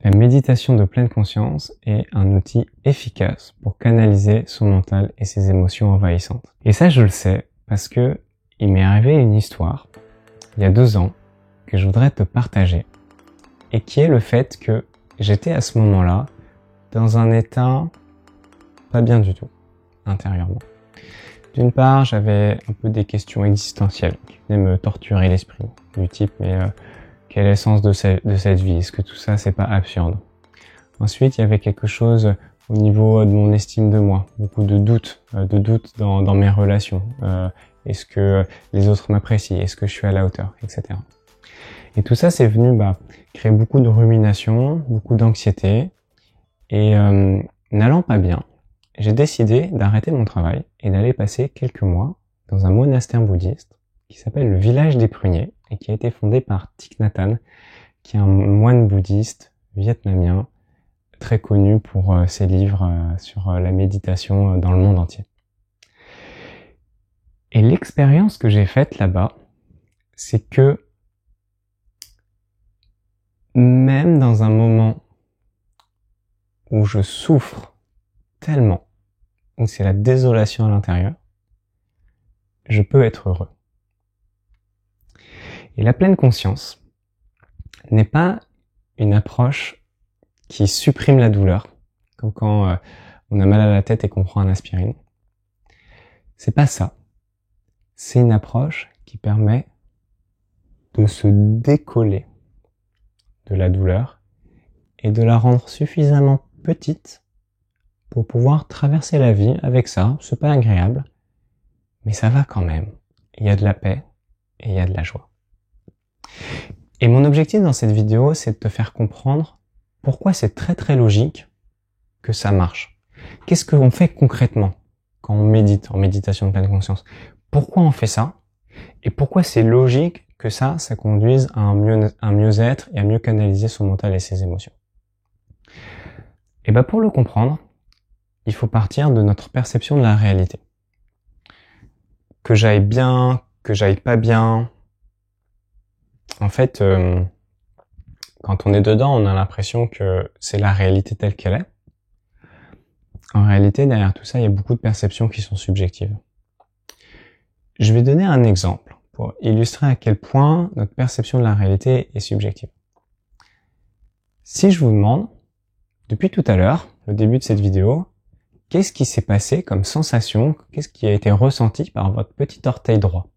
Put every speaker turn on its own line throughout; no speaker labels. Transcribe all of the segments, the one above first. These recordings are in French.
La méditation de pleine conscience est un outil efficace pour canaliser son mental et ses émotions envahissantes. Et ça, je le sais parce que il m'est arrivé une histoire, il y a 2 ans, que je voudrais te partager, et qui est le fait que j'étais à ce moment-là dans un état pas bien du tout, intérieurement. D'une part, j'avais un peu des questions existentielles qui venaient me torturer l'esprit, du type quel est le sens de cette vie? Est-ce que tout ça, c'est pas absurde? Ensuite, il y avait quelque chose au niveau de mon estime de moi, beaucoup de doutes dans mes relations. Est-ce que les autres m'apprécient? Est-ce que je suis à la hauteur? Etc. Et tout ça, c'est venu créer beaucoup de rumination, beaucoup d'anxiété. Et n'allant pas bien, j'ai décidé d'arrêter mon travail et d'aller passer quelques mois dans un monastère bouddhiste qui s'appelle le Village des Pruniers et qui a été fondé par Thich Nhat Hanh, qui est un moine bouddhiste vietnamien très connu pour ses livres sur la méditation dans le monde entier. Et l'expérience que j'ai faite là-bas, c'est que même dans un moment où je souffre tellement, où c'est la désolation à l'intérieur, je peux être heureux. Et la pleine conscience n'est pas une approche qui supprime la douleur, comme quand on a mal à la tête et qu'on prend un aspirine. C'est pas ça. C'est une approche qui permet de se décoller de la douleur et de la rendre suffisamment petite pour pouvoir traverser la vie avec ça. C'est pas agréable, mais ça va quand même. Il y a de la paix et il y a de la joie. Et mon objectif dans cette vidéo, c'est de te faire comprendre pourquoi c'est très très logique que ça marche. Qu'est-ce qu'on fait concrètement quand on médite, en méditation de pleine conscience? Pourquoi on fait ça? Et pourquoi c'est logique que ça conduise à un mieux-être et à mieux canaliser son mental et ses émotions? Et pour le comprendre, il faut partir de notre perception de la réalité. Que j'aille bien, que j'aille pas bien. En fait, quand on est dedans, on a l'impression que c'est la réalité telle qu'elle est. En réalité, derrière tout ça, il y a beaucoup de perceptions qui sont subjectives. Je vais donner un exemple pour illustrer à quel point notre perception de la réalité est subjective. Si je vous demande, depuis tout à l'heure, le début de cette vidéo, qu'est-ce qui s'est passé comme sensation, qu'est-ce qui a été ressenti par votre petit orteil droit?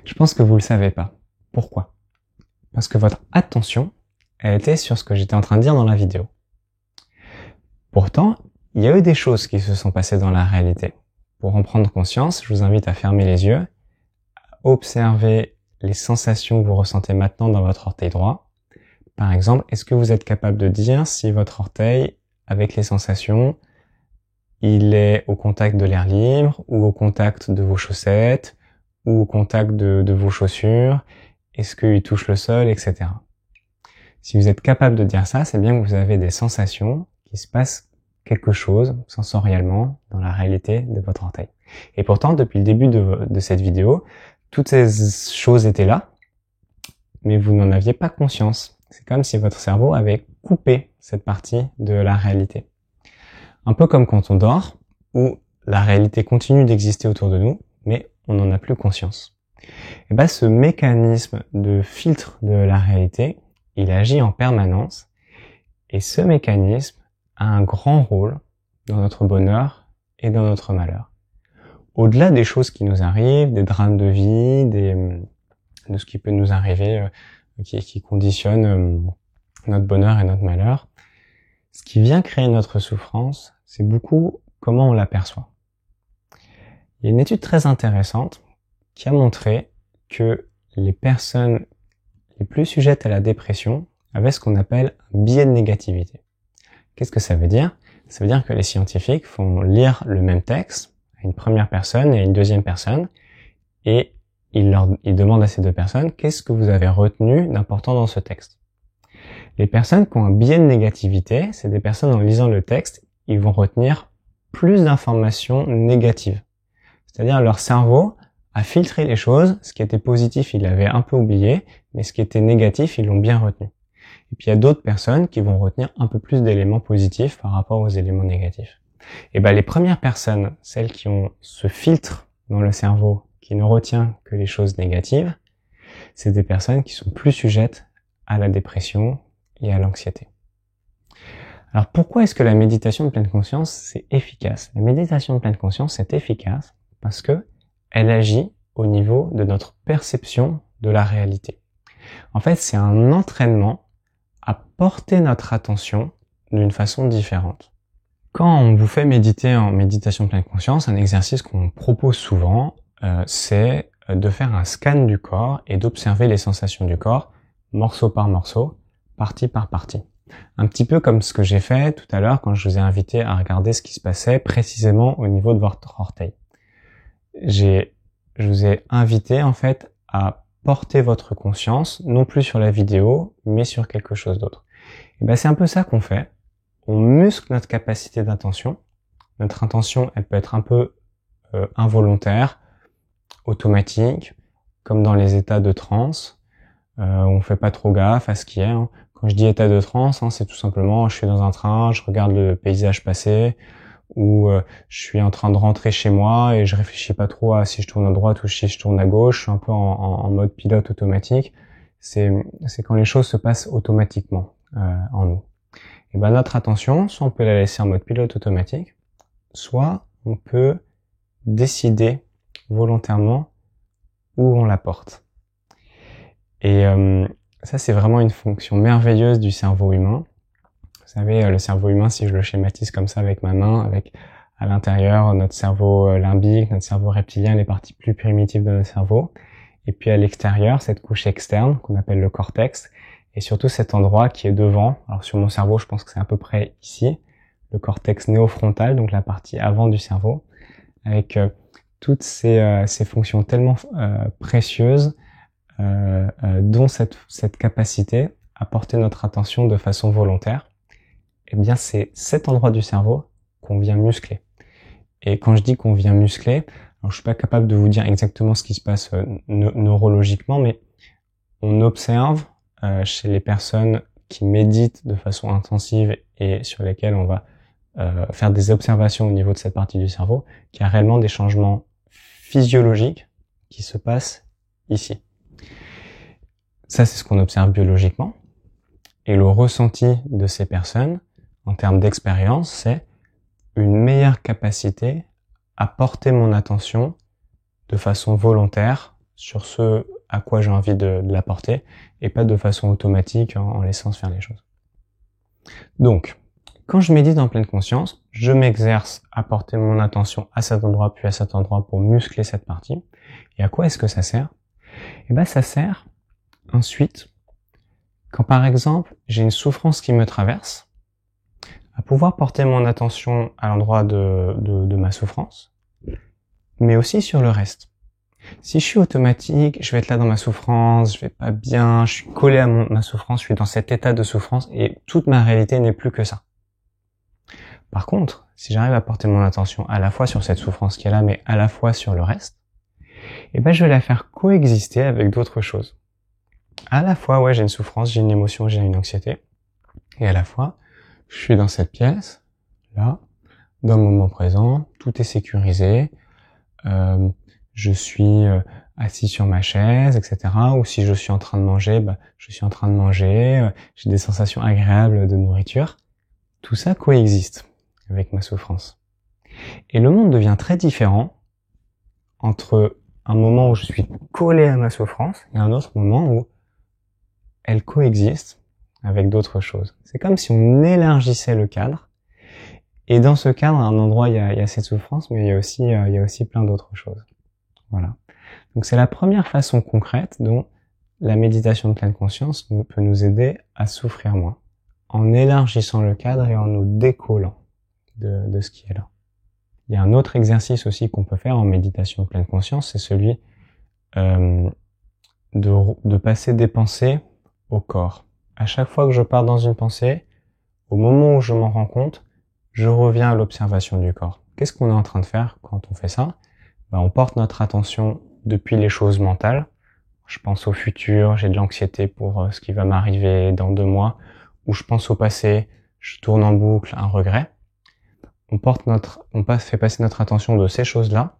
Je pense que vous le savez pas. Pourquoi? Parce que votre attention, elle était sur ce que j'étais en train de dire dans la vidéo. Pourtant, il y a eu des choses qui se sont passées dans la réalité. Pour en prendre conscience, je vous invite à fermer les yeux, à observer les sensations que vous ressentez maintenant dans votre orteil droit. Par exemple, est-ce que vous êtes capable de dire si votre orteil, avec les sensations, il est au contact de l'air libre, ou au contact de vos chaussettes, ou au contact de vos chaussures? Est-ce qu'il touche le sol, etc. Si vous êtes capable de dire ça, c'est bien que vous avez des sensations, qu'il se passe quelque chose sensoriellement dans la réalité de votre orteil. Et pourtant, depuis le début de cette vidéo, toutes ces choses étaient là, mais vous n'en aviez pas conscience. C'est comme si votre cerveau avait coupé cette partie de la réalité. Un peu comme quand on dort, où la réalité continue d'exister autour de nous, mais on n'en a plus conscience. Et ce mécanisme de filtre de la réalité, il agit en permanence, et ce mécanisme a un grand rôle dans notre bonheur et dans notre malheur. Au-delà des choses qui nous arrivent, des drames de vie, de ce qui peut nous arriver, qui conditionne notre bonheur et notre malheur, ce qui vient créer notre souffrance, c'est beaucoup comment on l'aperçoit. Il y a une étude très intéressante qui a montré que les personnes les plus sujettes à la dépression avaient ce qu'on appelle un biais de négativité. Qu'est-ce que ça veut dire? Ça veut dire que les scientifiques font lire le même texte à une première personne et à une deuxième personne, et ils demandent à ces 2 personnes qu'est-ce que vous avez retenu d'important dans ce texte. Les personnes qui ont un biais de négativité, c'est des personnes en lisant le texte, ils vont retenir plus d'informations négatives. C'est-à-dire leur cerveau a filtré les choses, ce qui était positif, ils l'avaient un peu oublié, mais ce qui était négatif, ils l'ont bien retenu. Et puis il y a d'autres personnes qui vont retenir un peu plus d'éléments positifs par rapport aux éléments négatifs. Et ben les premières personnes, celles qui ont ce filtre dans le cerveau qui ne retient que les choses négatives, c'est des personnes qui sont plus sujettes à la dépression et à l'anxiété. Alors pourquoi est-ce que la méditation de pleine conscience c'est efficace? La méditation de pleine conscience c'est efficace parce que elle agit au niveau de notre perception de la réalité. En fait, c'est un entraînement à porter notre attention d'une façon différente. Quand on vous fait méditer en méditation de pleine conscience, un exercice qu'on propose souvent, c'est de faire un scan du corps et d'observer les sensations du corps, morceau par morceau, partie par partie. Un petit peu comme ce que j'ai fait tout à l'heure quand je vous ai invité à regarder ce qui se passait précisément au niveau de votre orteil. Je vous ai invité en fait à porter votre conscience, non plus sur la vidéo, mais sur quelque chose d'autre. Et ben c'est un peu ça qu'on fait. On muscle notre capacité d'attention. Notre intention, elle peut être un peu involontaire, automatique, comme dans les états de transe. On fait pas trop gaffe à ce qu'il y a. Quand je dis état de transe, c'est tout simplement je suis dans un train, je regarde le paysage passer, ou je suis en train de rentrer chez moi et je réfléchis pas trop à si je tourne à droite ou si je tourne à gauche. Je suis un peu en mode pilote automatique. C'est quand les choses se passent automatiquement en nous. Et ben notre attention, soit on peut la laisser en mode pilote automatique, soit on peut décider volontairement où on la porte. Et ça c'est vraiment une fonction merveilleuse du cerveau humain. Vous savez, le cerveau humain, si je le schématise comme ça avec ma main, avec à l'intérieur notre cerveau limbique, notre cerveau reptilien, les parties plus primitives de notre cerveau, et puis à l'extérieur, cette couche externe qu'on appelle le cortex, et surtout cet endroit qui est devant. Alors sur mon cerveau, je pense que c'est à peu près ici, le cortex néofrontal, donc la partie avant du cerveau, avec toutes ces fonctions tellement précieuses, dont cette capacité à porter notre attention de façon volontaire. Eh bien, c'est cet endroit du cerveau qu'on vient muscler. Et quand je dis qu'on vient muscler, alors je suis pas capable de vous dire exactement ce qui se passe neurologiquement, mais on observe chez les personnes qui méditent de façon intensive et sur lesquelles on va faire des observations au niveau de cette partie du cerveau, qu'il y a réellement des changements physiologiques qui se passent ici. Ça, c'est ce qu'on observe biologiquement. Et le ressenti de ces personnes, en termes d'expérience, c'est une meilleure capacité à porter mon attention de façon volontaire sur ce à quoi j'ai envie de la porter et pas de façon automatique en laissant se faire les choses. Donc, quand je médite en pleine conscience, je m'exerce à porter mon attention à cet endroit puis à cet endroit pour muscler cette partie. Et à quoi est-ce que ça sert? Eh ben, ça sert ensuite, quand par exemple j'ai une souffrance qui me traverse, à pouvoir porter mon attention à l'endroit de ma souffrance, mais aussi sur le reste. Si je suis automatique, je vais être là dans ma souffrance, je vais pas bien, je suis collé à ma souffrance, je suis dans cet état de souffrance et toute ma réalité n'est plus que ça. Par contre, si j'arrive à porter mon attention à la fois sur cette souffrance qui est là, mais à la fois sur le reste, eh ben je vais la faire coexister avec d'autres choses. À la fois, ouais, j'ai une souffrance, j'ai une émotion, j'ai une anxiété, et à la fois, je suis dans cette pièce, là, dans le moment présent, tout est sécurisé, je suis assis sur ma chaise, etc. Ou si je suis en train de manger, je suis en train de manger, j'ai des sensations agréables de nourriture. Tout ça coexiste avec ma souffrance. Et le monde devient très différent entre un moment où je suis collé à ma souffrance et un autre moment où elle coexiste avec d'autres choses. C'est comme si on élargissait le cadre. Et dans ce cadre, à un endroit, il y a cette souffrance, mais il y a aussi plein d'autres choses. Voilà. Donc c'est la première façon concrète dont la méditation de pleine conscience peut nous aider à souffrir moins, en élargissant le cadre et en nous décollant de ce qui est là. Il y a un autre exercice aussi qu'on peut faire en méditation de pleine conscience, c'est celui de passer des pensées au corps. À chaque fois que je pars dans une pensée, au moment où je m'en rends compte, je reviens à l'observation du corps. Qu'est-ce qu'on est en train de faire quand on fait ça? On porte notre attention depuis les choses mentales. je pense au futur, j'ai de l'anxiété pour ce qui va m'arriver dans 2 mois, ou je pense au passé, je tourne en boucle un regret. On fait passer notre attention de ces choses-là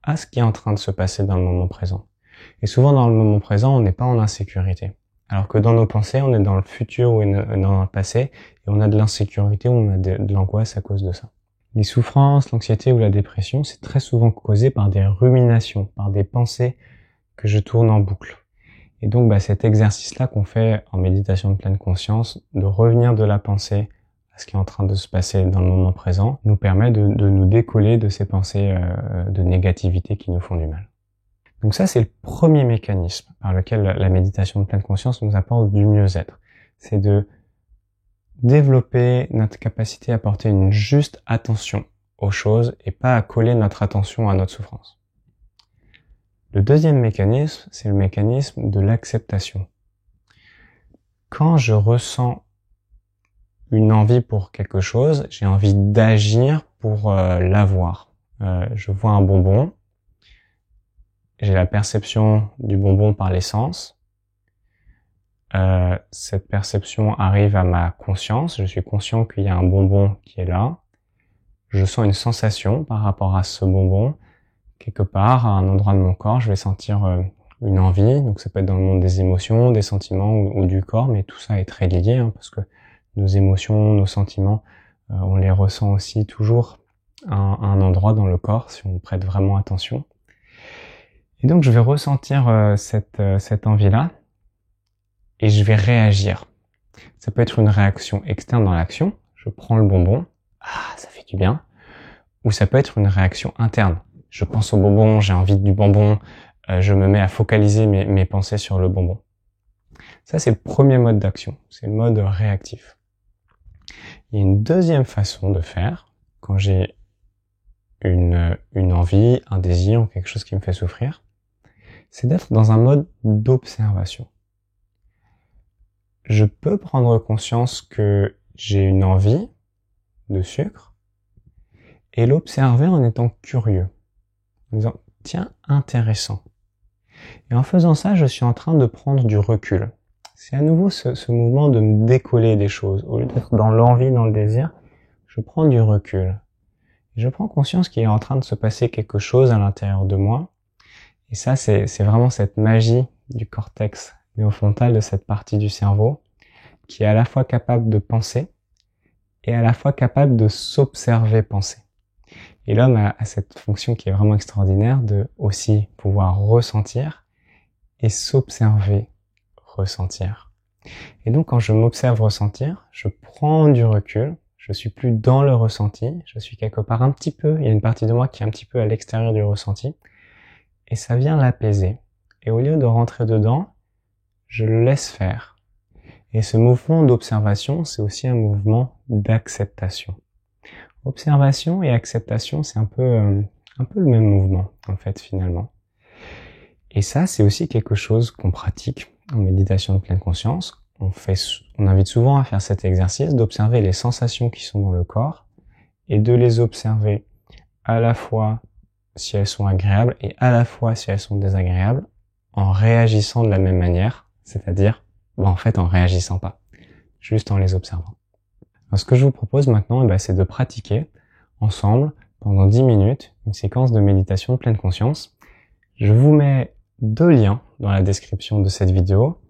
à ce qui est en train de se passer dans le moment présent. Et souvent dans le moment présent, on n'est pas en insécurité. Alors que dans nos pensées, on est dans le futur ou dans le passé, et on a de l'insécurité ou on a de l'angoisse à cause de ça. Les souffrances, l'anxiété ou la dépression, c'est très souvent causé par des ruminations, par des pensées que je tourne en boucle. Et donc cet exercice-là qu'on fait en méditation de pleine conscience, de revenir de la pensée à ce qui est en train de se passer dans le moment présent, nous permet de nous décoller de ces pensées de négativité qui nous font du mal. Donc ça, c'est le premier mécanisme par lequel la méditation de pleine conscience nous apporte du mieux-être. C'est de développer notre capacité à porter une juste attention aux choses et pas à coller notre attention à notre souffrance. Le deuxième mécanisme, c'est le mécanisme de l'acceptation. Quand je ressens une envie pour quelque chose, j'ai envie d'agir pour l'avoir. Je vois un bonbon, j'ai la perception du bonbon par les sens. Cette perception arrive à ma conscience, je suis conscient qu'il y a un bonbon qui est là. Je sens une sensation par rapport à ce bonbon. Quelque part, à un endroit de mon corps, je vais sentir une envie. Donc ça peut être dans le monde des émotions, des sentiments ou du corps, mais tout ça est très lié, parce que nos émotions, nos sentiments, on les ressent aussi toujours à un endroit dans le corps si on prête vraiment attention. Et donc je vais ressentir cette envie-là et je vais réagir. Ça peut être une réaction externe dans l'action, je prends le bonbon, ça fait du bien, ou ça peut être une réaction interne. Je pense au bonbon, j'ai envie du bonbon, je me mets à focaliser mes pensées sur le bonbon. Ça, c'est le premier mode d'action, c'est le mode réactif. Il y a une deuxième façon de faire, quand j'ai une envie, un désir, quelque chose qui me fait souffrir, c'est d'être dans un mode d'observation. Je peux prendre conscience que j'ai une envie de sucre et l'observer en étant curieux. En disant, tiens, intéressant. Et en faisant ça, je suis en train de prendre du recul. C'est à nouveau ce mouvement de me décoller des choses. Au lieu d'être dans l'envie, dans le désir, je prends du recul. Et je prends conscience qu'il est en train de se passer quelque chose à l'intérieur de moi. Et ça, c'est vraiment cette magie du cortex néofrontal, de cette partie du cerveau, qui est à la fois capable de penser et à la fois capable de s'observer penser. Et l'homme a cette fonction qui est vraiment extraordinaire de aussi pouvoir ressentir et s'observer ressentir. Et donc quand je m'observe ressentir, je prends du recul, je suis plus dans le ressenti, je suis quelque part un petit peu, il y a une partie de moi qui est un petit peu à l'extérieur du ressenti, et ça vient l'apaiser. Et au lieu de rentrer dedans, je le laisse faire. Et ce mouvement d'observation, c'est aussi un mouvement d'acceptation. Observation et acceptation, c'est un peu le même mouvement, en fait, finalement. Et ça, c'est aussi quelque chose qu'on pratique en méditation de pleine conscience. On invite souvent à faire cet exercice d'observer les sensations qui sont dans le corps et de les observer à la fois si elles sont agréables et à la fois si elles sont désagréables en réagissant de la même manière, c'est-à-dire, en fait, en réagissant pas, juste en les observant. Alors, ce que je vous propose maintenant, c'est de pratiquer ensemble pendant 10 minutes une séquence de méditation de pleine conscience. Je vous mets 2 liens dans la description de cette vidéo.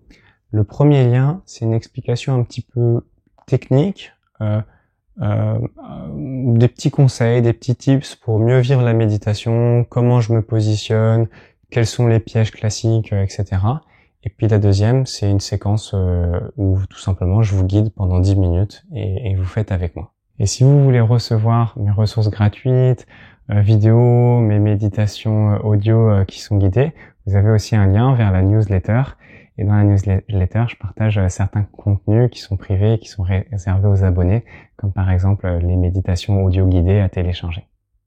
Le premier lien, c'est une explication un petit peu technique, des petits conseils, des petits tips pour mieux vivre la méditation, comment je me positionne, quels sont les pièges classiques, etc. Et puis la deuxième, c'est une séquence où tout simplement je vous guide pendant 10 minutes et vous faites avec moi. Et si vous voulez recevoir mes ressources gratuites, vidéos, mes méditations audio qui sont guidées, vous avez aussi un lien vers la newsletter. Et dans la newsletter, je partage certains contenus qui sont privés et qui sont réservés aux abonnés, comme par exemple les méditations audio guidées à télécharger.